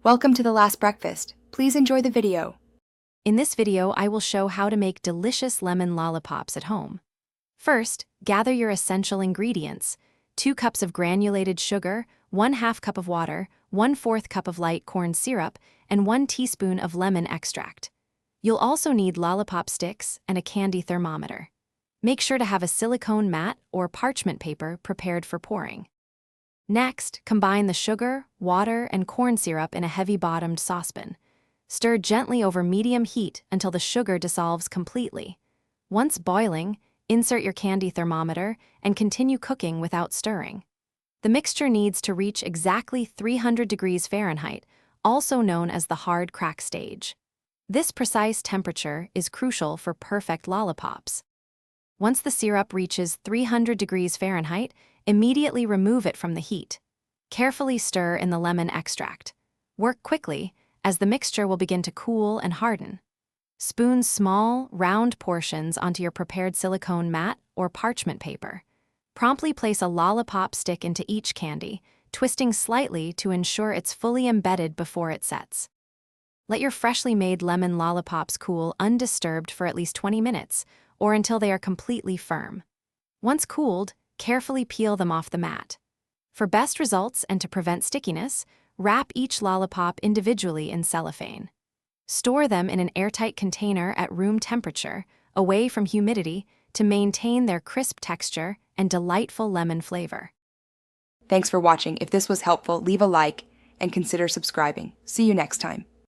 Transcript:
Welcome to the last breakfast. Please enjoy the video. In this video, I will show how to make delicious lemon lollipops at home. First, gather your essential ingredients: 2 cups of granulated sugar, 1/2 cup of water, 1/4 cup of light corn syrup, and 1 teaspoon of lemon extract. You'll also need lollipop sticks and a candy thermometer. Make sure to have a silicone mat or parchment paper prepared for pouring. Next, combine the sugar, water, and corn syrup in a heavy-bottomed saucepan. Stir gently over medium heat until the sugar dissolves completely. Once boiling, insert your candy thermometer and continue cooking without stirring. The mixture needs to reach exactly 300 degrees Fahrenheit, also known as the hard crack stage. This precise temperature is crucial for perfect lollipops. Once the syrup reaches 300 degrees Fahrenheit, immediately remove it from the heat. Carefully stir in the lemon extract. Work quickly, as the mixture will begin to cool and harden. Spoon small, round portions onto your prepared silicone mat or parchment paper. Promptly place a lollipop stick into each candy, twisting slightly to ensure it's fully embedded before it sets. Let your freshly made lemon lollipops cool undisturbed for at least 20 minutes, or until they are completely firm. Once cooled, carefully peel them off the mat. For best results and to prevent stickiness, wrap each lollipop individually in cellophane. Store them in an airtight container at room temperature, away from humidity, to maintain their crisp texture and delightful lemon flavor. Thanks for watching. If this was helpful, leave a like and consider subscribing. See you next time.